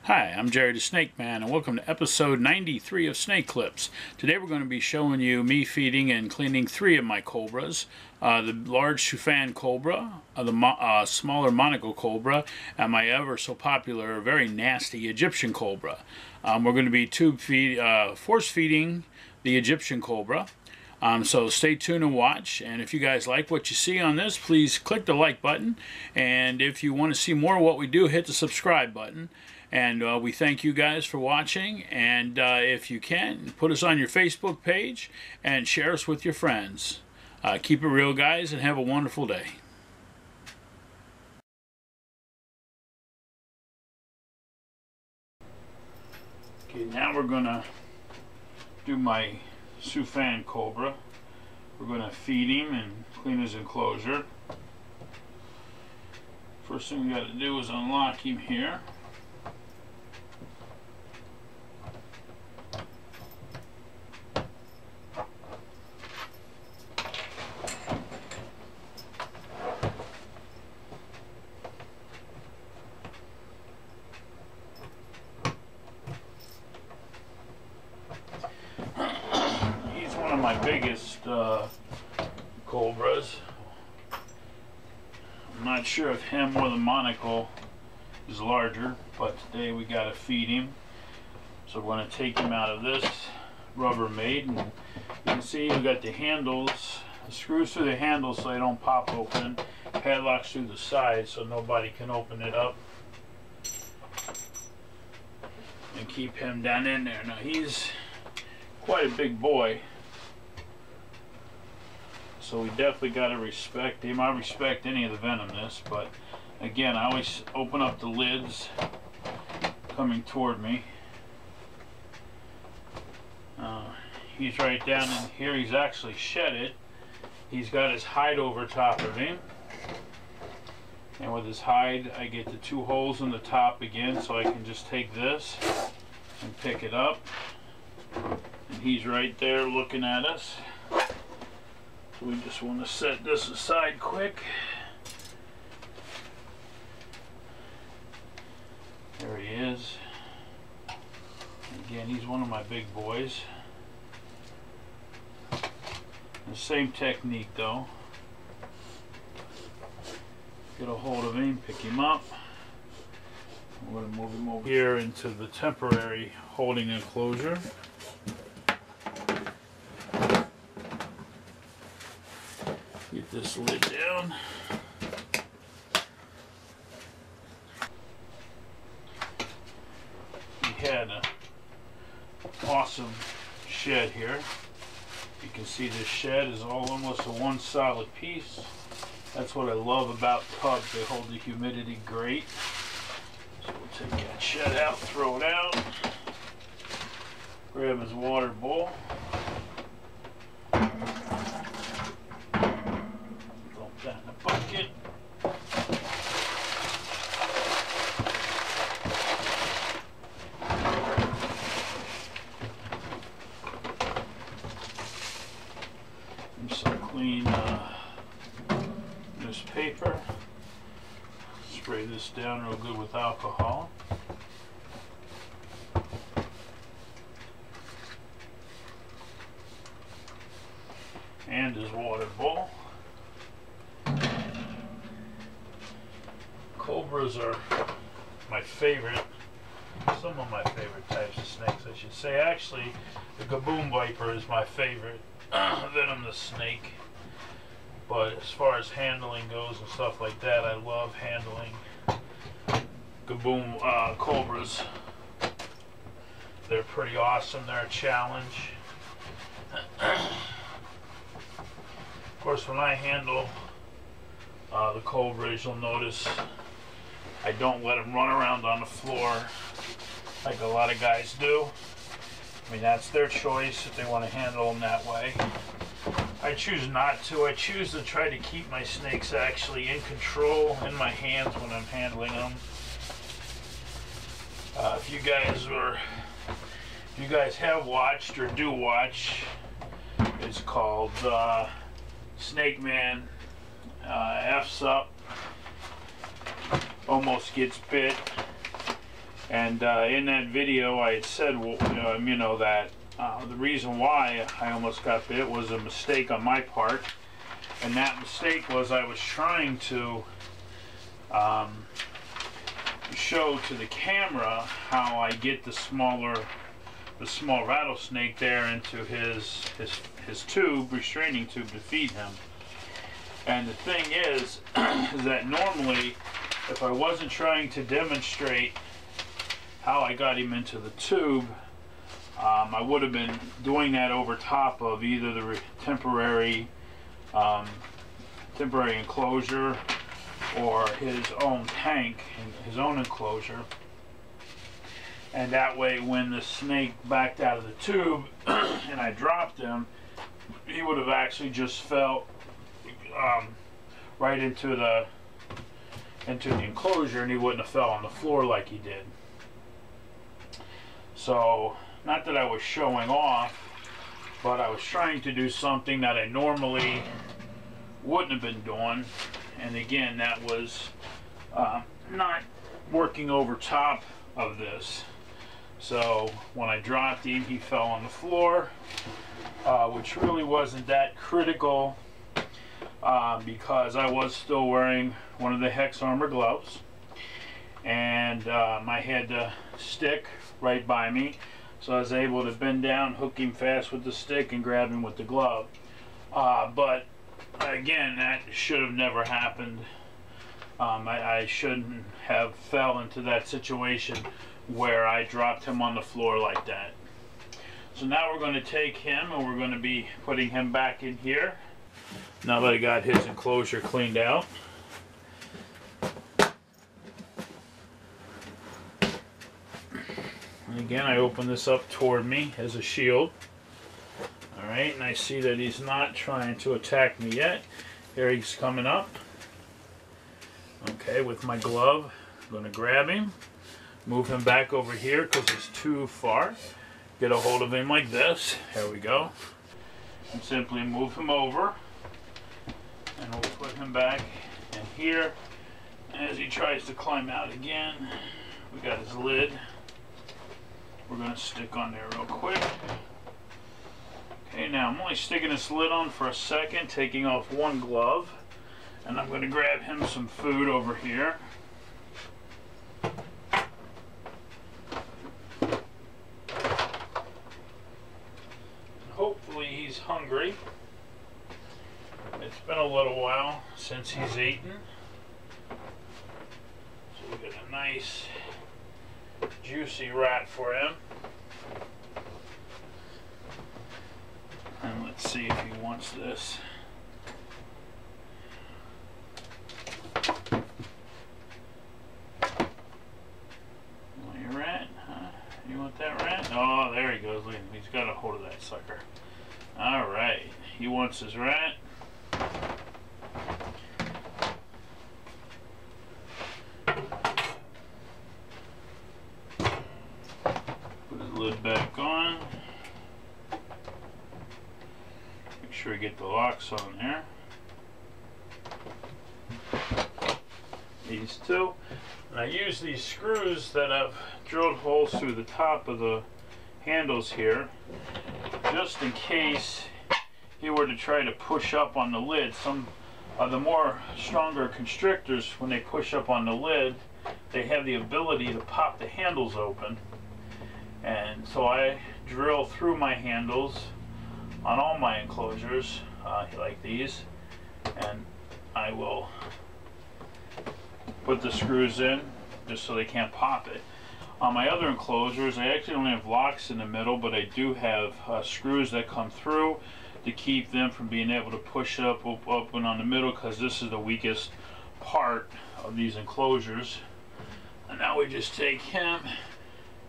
Hi, I'm Jerry the Snake Man, and welcome to episode 93 of Snake Clips. Today we're going to be showing you me feeding and cleaning three of my cobras. The large Suphan Cobra, the smaller Monocled Cobra, and my ever so popular, very nasty Egyptian Cobra. We're going to be force feeding the Egyptian Cobra. So stay tuned and watch, and if you guys like what you see on this, please click the like button, and if you want to see more of what we do, hit the subscribe button. And we thank you guys for watching, and if you can, put us on your Facebook page and share us with your friends. Keep it real, guys, and have a wonderful day. Okay, now we're going to do my Suphan Cobra. We're going to feed him and clean his enclosure. First thing we got to do is unlock him here. My biggest cobras. I'm not sure if him or the monocle is larger, but today we got to feed him. So we're going to take him out of this Rubbermaid, and you can see we got the handles, the screws through the handles so they don't pop open, padlocks through the sides so nobody can open it up, and keep him down in there. Now he's quite a big boy, so we definitely got to respect him. I respect any of the venomous, but again, I always open up the lids coming toward me. He's right down in here. He's actually shedded. He's got his hide over top of him. And with his hide, I get the two holes in the top again, so I can just take this and pick it up. And he's right there looking at us. So we just want to set this aside quick. There he is. Again, he's one of my big boys. The same technique though. Get a hold of him, pick him up. I'm going to move him over here into the temporary holding enclosure. Get this lid down. We had an awesome shed here. You can see this shed is all almost a one solid piece. That's what I love about tubs. They hold the humidity great. So we'll take that shed out, throw it out, grab his water bowl. That in the bucket. And some clean newspaper. Spray this down real good with alcohol. And his water bowl. Cobras are my favorite, some of my favorite types of snakes, I should say. Actually, the gaboon viper is my favorite venomous snake. But as far as handling goes and stuff like that, I love handling gaboon cobras. They're pretty awesome. They're a challenge. Of course, when I handle the cobras, you'll notice I don't let them run around on the floor like a lot of guys do. I mean, that's their choice if they want to handle them that way. I choose not to. I choose to try to keep my snakes actually in control in my hands when I'm handling them. If you guys have watched or do watch, it's called Snake Man F's Up, almost gets bit. And in that video I had said, that the reason why I almost got bit was a mistake on my part. And that mistake was I was trying to show to the camera how I get the small rattlesnake there into his tube, restraining tube, to feed him. And the thing is that normally, if I wasn't trying to demonstrate how I got him into the tube, I would have been doing that over top of either the temporary enclosure or his own tank, his own enclosure. And that way, when the snake backed out of the tube and I dropped him, he would have actually just fell right into the enclosure, and he wouldn't have fell on the floor like he did. So, not that I was showing off, but I was trying to do something that I normally wouldn't have been doing. And again, that was not working over top of this. So when I dropped him, he fell on the floor, which really wasn't that critical because I was still wearing one of the hex armor gloves, and I had the stick right by me, so I was able to bend down, hook him fast with the stick, and grab him with the glove. But again, that should have never happened. I shouldn't have fell into that situation where I dropped him on the floor like that. So now we're going to take him and we're going to be putting him back in here, now that I got his enclosure cleaned out. And again, I open this up toward me as a shield. Alright, and I see that he's not trying to attack me yet. Here he's coming up. Okay, with my glove, I'm going to grab him, move him back over here because he's too far. Get a hold of him like this. There we go. And simply move him over. And we'll put him back in here. As he tries to climb out again, we got his lid. We're going to stick on there real quick. Okay, now I'm only sticking this lid on for a second, taking off one glove, and I'm going to grab him some food over here. Hopefully he's hungry. It's been a little while since he's eaten. So we got a nice juicy rat for him. And let's see if he wants this. You want your rat? Huh? You want that rat? Oh, there he goes. Look at him. He's got a hold of that sucker. Alright. He wants his rat. Put his lid back on. Make sure we get the locks on there. These two. And I use these screws that I've drilled holes through the top of the handles here, just in case he were to try to push up on the lid. Some of the more stronger constrictors, when they push up on the lid, they have the ability to pop the handles open. And so I drill through my handles on all my enclosures like these, and I will put the screws in just so they can't pop it. On my other enclosures, I actually don't have locks in the middle, but I do have screws that come through to keep them from being able to push up open on the middle, because this is the weakest part of these enclosures. And now we just take him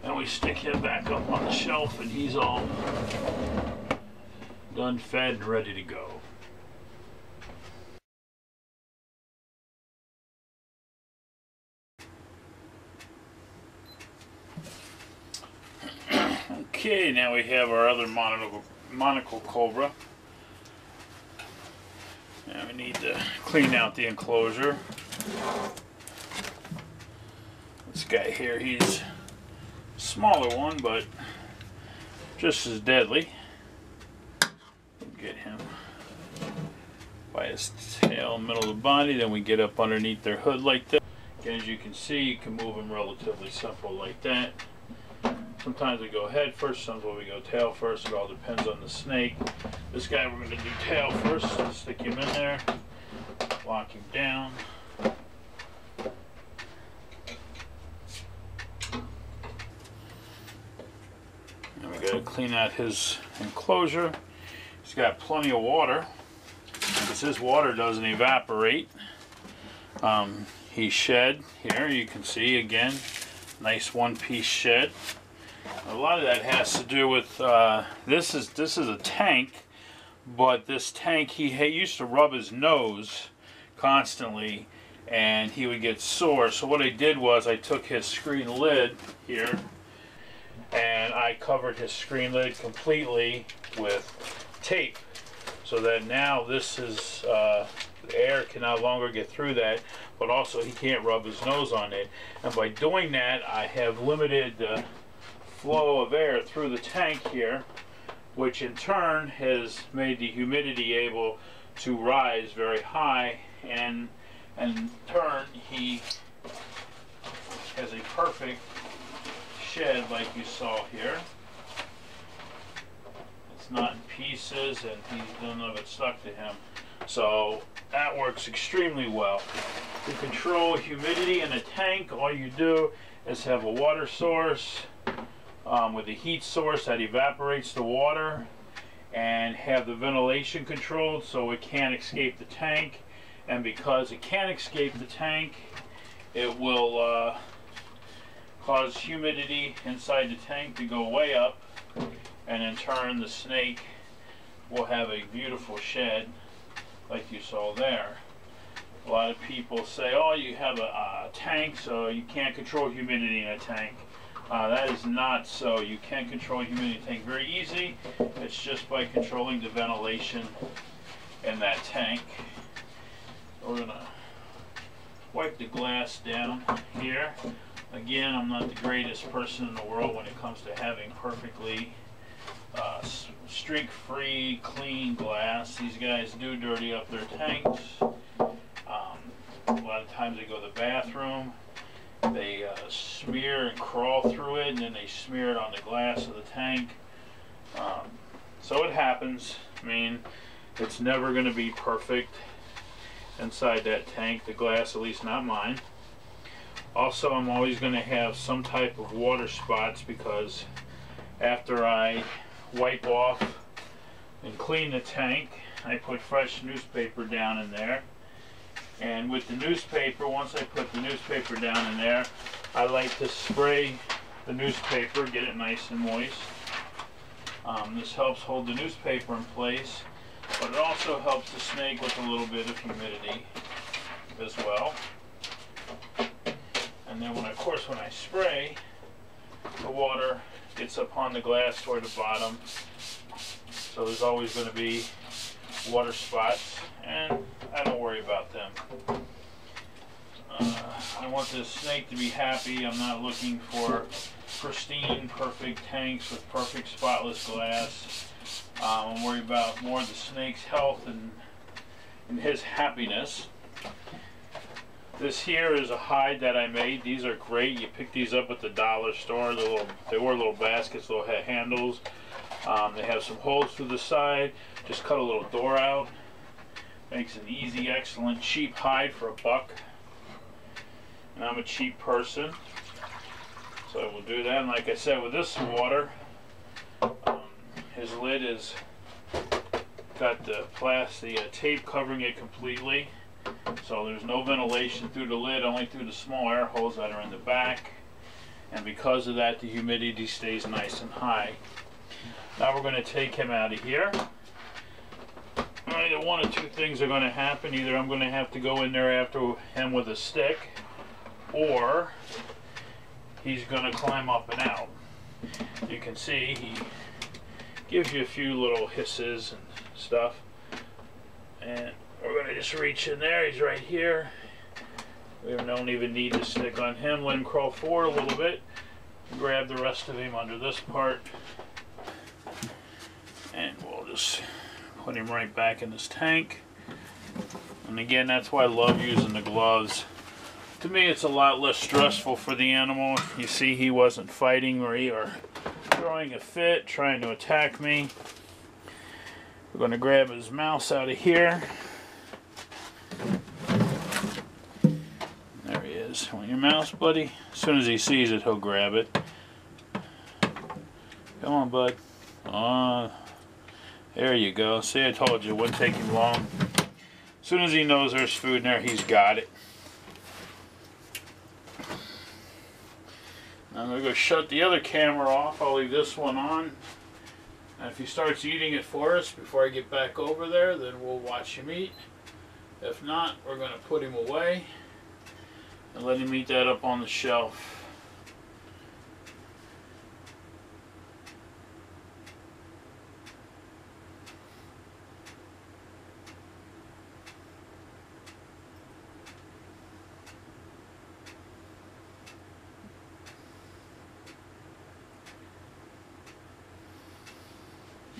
and we stick him back up on the shelf, and he's all done, fed, and ready to go. Okay, now we have our other Monocled Cobra. Now we need to clean out the enclosure. This guy here, he's Smaller one, but just as deadly. Get him by his tail, middle of the body, then we get up underneath their hood like this. Again, as you can see, you can move them relatively simple like that. Sometimes we go head first, sometimes we go tail first. It all depends on the snake. This guy we're going to do tail first. Stick him in there, lock him down. And we got to clean out his enclosure. He's got plenty of water, because his water doesn't evaporate. He shed here, you can see again, nice one-piece shed. A lot of that has to do with this is a tank, but this tank he used to rub his nose constantly, and he would get sore. So what I did was I took his screen lid here, and I covered his screen lid completely with tape, so that now this is the air can no longer get through that, but also he can't rub his nose on it. And by doing that, I have limited the flow of air through the tank here, which in turn has made the humidity able to rise very high, and in turn he has a perfect shed like you saw here. It's not in pieces, and none of it stuck to him. So that works extremely well. To control humidity in a tank, all you do is have a water source with a heat source that evaporates the water, and have the ventilation controlled so it can't escape the tank. And because it can't escape the tank, it will cause humidity inside the tank to go way up, and in turn the snake will have a beautiful shed like you saw there. A lot of people say, oh, you have a tank, so you can't control humidity in a tank. That is not so. You can control humidity in a tank very easy. It's just by controlling the ventilation in that tank. We're going to wipe the glass down here. Again, I'm not the greatest person in the world when it comes to having perfectly streak-free, clean glass. These guys do dirty up their tanks. A lot of times they go to the bathroom, they smear and crawl through it, and then they smear it on the glass of the tank. So it happens. I mean, it's never going to be perfect inside that tank, the glass, at least not mine. Also, I'm always going to have some type of water spots, because after I wipe off and clean the tank, I put fresh newspaper down in there. And with the newspaper, once I put the newspaper down in there, I like to spray the newspaper, get it nice and moist. This helps hold the newspaper in place, but it also helps the snake with a little bit of humidity as well. And then, of course, when I spray, the water gets up on the glass toward the bottom, so there's always going to be water spots, and I don't worry about them. I want this snake to be happy. I'm not looking for pristine, perfect tanks with perfect spotless glass. I'm worried about more the snake's health and his happiness. This here is a hide that I made. These are great. You pick these up at the dollar store. They were little baskets, little handles. They have some holes through the side. Just cut a little door out. Makes an easy, excellent, cheap hide for $1. And I'm a cheap person, so I will do that. And like I said, with this water, his lid is got the tape covering it completely, so there's no ventilation through the lid, only through the small air holes that are in the back. And because of that, the humidity stays nice and high. Now we're going to take him out of here. Either one of two things are going to happen. Either I'm going to have to go in there after him with a stick, or he's going to climb up and out. You can see he gives you a few little hisses and stuff. And we're going to just reach in there. He's right here. We don't even need to stick on him. Let him crawl forward a little bit. grab the rest of him under this part, and we'll just put him right back in this tank. And again, that's why I love using the gloves. To me, it's a lot less stressful for the animal. You see, he wasn't fighting or throwing a fit, trying to attack me. We're going to grab his mouse out of here. There he is. Want your mouse, buddy? As soon as he sees it, he'll grab it. Come on, bud. There you go. See, I told you, it wouldn't take him long. As soon as he knows there's food in there, he's got it. I'm going to go shut the other camera off. I'll leave this one on. And if he starts eating it for us before I get back over there, then we'll watch him eat. If not, we're going to put him away and let him eat that up on the shelf.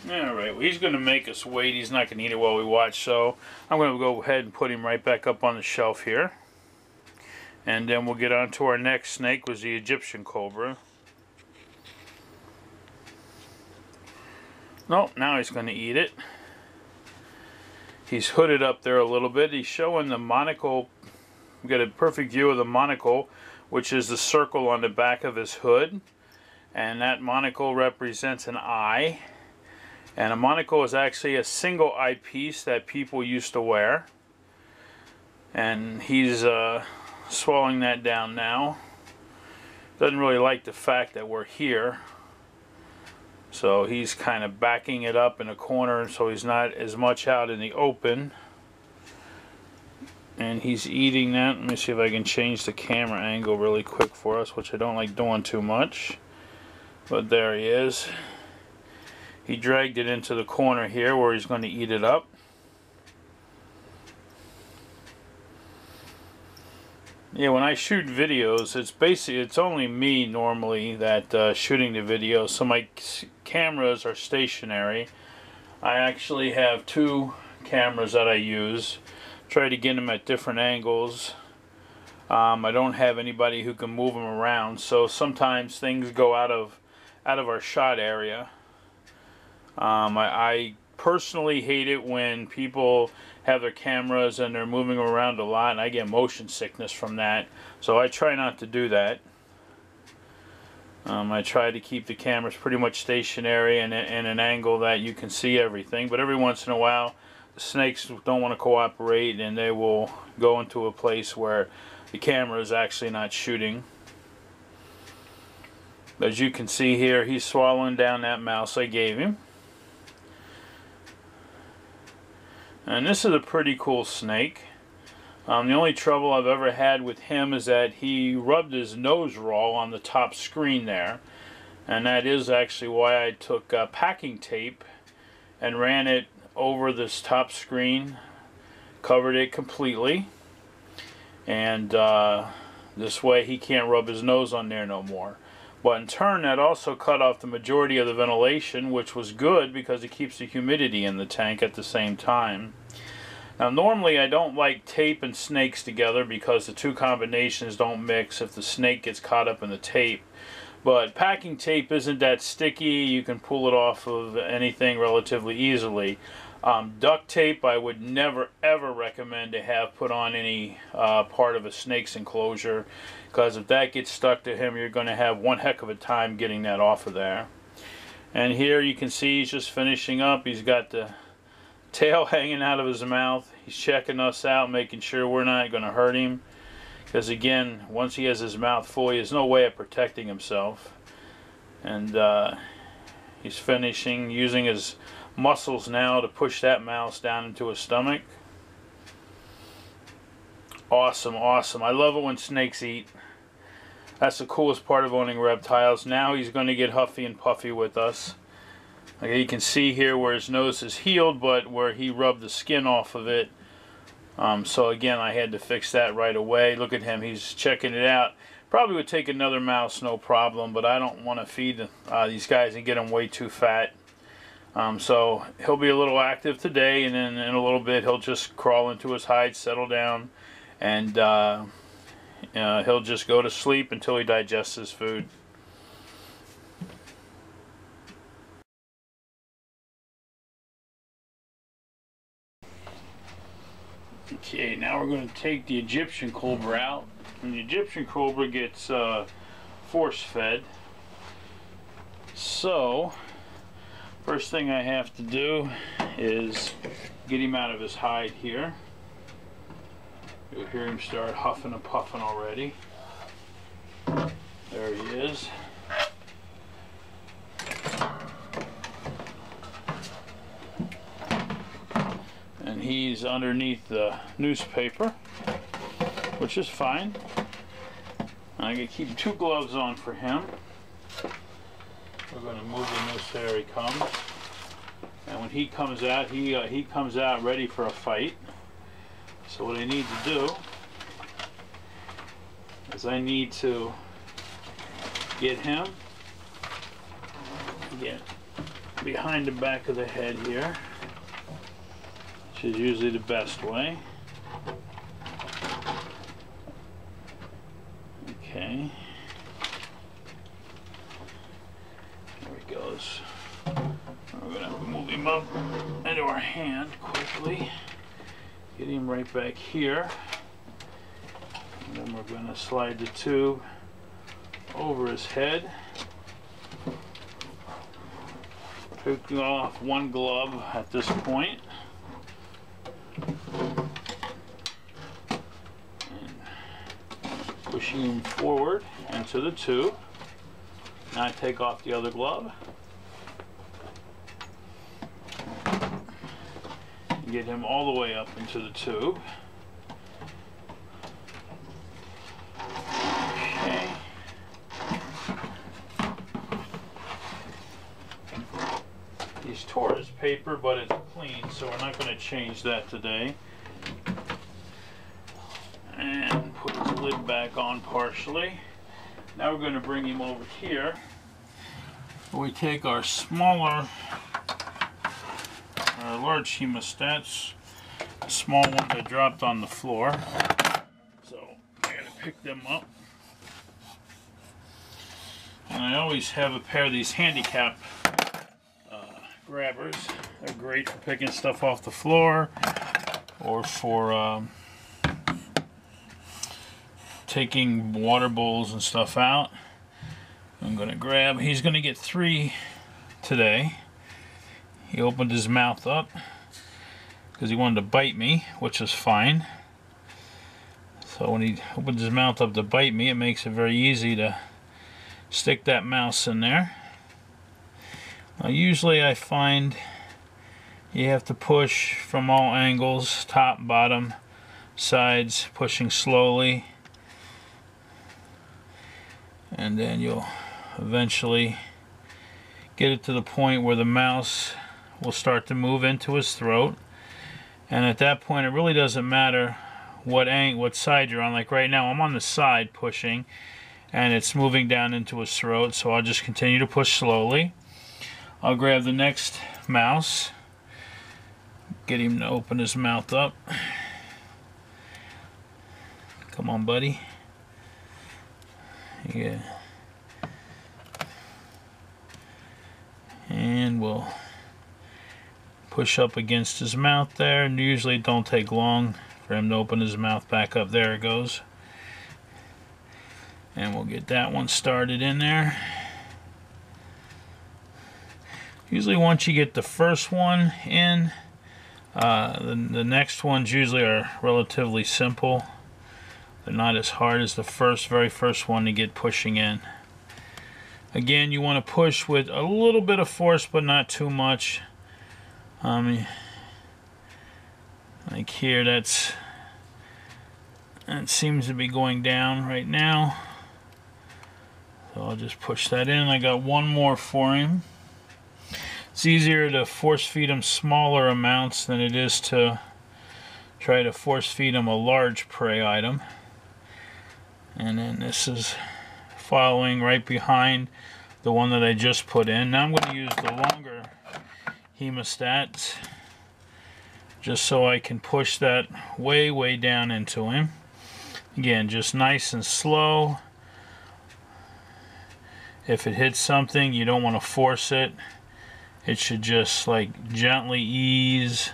Alright, well, he's going to make us wait. He's not going to eat it while we watch, so I'm going to go ahead and put him right back up on the shelf here. And then we'll get on to our next snake, was the Egyptian cobra. Nope, now he's going to eat it. He's hooded up there a little bit. He's showing the monocle. We got a perfect view of the monocle, which is the circle on the back of his hood. And that monocle represents an eye. And a monocle is actually a single eyepiece that people used to wear. And he's swallowing that down now. Doesn't really like the fact that we're here. So he's kind of backing it up in a corner so he's not as much out in the open. And he's eating that. Let me see if I can change the camera angle really quick for us, which I don't like doing too much. But there he is. He dragged it into the corner here where he's going to eat it up. Yeah, when I shoot videos, it's only me normally that shooting the video. So my cameras are stationary. I actually have two cameras that I use. Try to get them at different angles. I don't have anybody who can move them around, so sometimes things go out of our shot area. I personally hate it when people have their cameras and they're moving around a lot, and I get motion sickness from that. So I try not to do that. I try to keep the cameras pretty much stationary and in an angle that you can see everything. But every once in a while, the snakes don't want to cooperate, and they will go into a place where the camera is actually not shooting. As you can see here, he's swallowing down that mouse I gave him. And this is a pretty cool snake. The only trouble I've ever had with him is that he rubbed his nose raw on the top screen there. And that is actually why I took packing tape and ran it over this top screen, covered it completely. And this way he can't rub his nose on there no more. But in turn, that also cut off the majority of the ventilation, which was good because it keeps the humidity in the tank at the same time. Now, normally I don't like tape and snakes together because the two combinations don't mix if the snake gets caught up in the tape. But packing tape isn't that sticky. You can pull it off of anything relatively easily. Duct tape I would never ever recommend to have put on any part of a snake's enclosure, because if that gets stuck to him, you're going to have one heck of a time getting that off of there. And here you can see he's just finishing up. He's got the tail hanging out of his mouth. He's checking us out, making sure we're not going to hurt him, because again, once he has his mouth full, he has no way of protecting himself. And he's finishing using his muscles now to push that mouse down into his stomach. Awesome, awesome. I love it when snakes eat. That's the coolest part of owning reptiles. Now he's going to get huffy and puffy with us. Okay, you can see here where his nose is healed, but where he rubbed the skin off of it. So again, I had to fix that right away. Look at him, he's checking it out. Probably would take another mouse, no problem, but I don't want to feed these guys and get them way too fat. So he'll be a little active today, and then in a little bit he'll just crawl into his hide, settle down, and he'll just go to sleep until he digests his food. Okay, now we're going to take the Egyptian Cobra out. And the Egyptian Cobra gets force fed. So, first thing I have to do is get him out of his hide here. You'll hear him start huffing and puffing already. There he is. And he's underneath the newspaper, which is fine. I'm going to keep 2 gloves on for him. We're going to move him this. There he comes. And when he comes out, he comes out ready for a fight. So what I need to do is I need to get him, get behind the back of the head here, which is usually the best way. Okay. There he goes. We're going to move him up into our hand quickly. Get him right back here. And then we're going to slide the tube over his head. Taking off 1 glove at this point. Pushing him forward into the tube. Now I take off the other glove. And get him all the way up into the tube. Okay. He's tore his paper, but it's clean, so we're not going to change that today. And put his lid back on partially. Now we're going to bring him over here. We take our smaller, our large hemostats, the small ones I dropped on the floor. So I got to pick them up. And I always have a pair of these handicap grabbers. They're great for picking stuff off the floor or for taking water bowls and stuff out. I'm going to grab, he's going to get 3 today. He opened his mouth up because he wanted to bite me, which is fine. So when he opens his mouth up to bite me, it makes it very easy to stick that mouse in there. Now usually I find you have to push from all angles, top, bottom, sides, pushing slowly. And then you'll eventually get it to the point where the mouse will start to move into his throat. And at that point it really doesn't matter what side you're on. Like right now I'm on the side pushing and it's moving down into his throat, so I'll just continue to push slowly. I'll grab the next mouse, get him to open his mouth up. Come on, buddy. Yeah. And we'll push up against his mouth there, and usually don't take long for him to open his mouth back up. There it goes. And we'll get that one started in there. Usually once you get the first one in, the next ones usually are relatively simple. They're not as hard as the very first one to get pushing in. Again, you want to push with a little bit of force, but not too much. Like here, that seems to be going down right now. So I'll just push that in. I got one more for him. It's easier to force feed him smaller amounts than it is to try to force feed him a large prey item. And then this is following right behind the one that I just put in. Now I'm going to use the longer hemostats just so I can push that way down into him. Again, just nice and slow. If it hits something, you don't want to force it. It should just like gently ease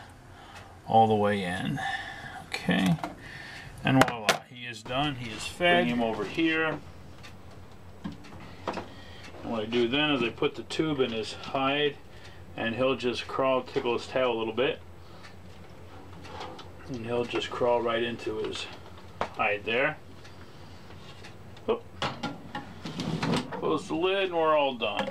all the way in. Okay, and voila, he is done. He is fed. Bring him over here. And what I do then is I put the tube in his hide, and he'll just crawl, tickle his tail a little bit, and he'll just crawl right into his hide there. Oop. Close the lid and we're all done.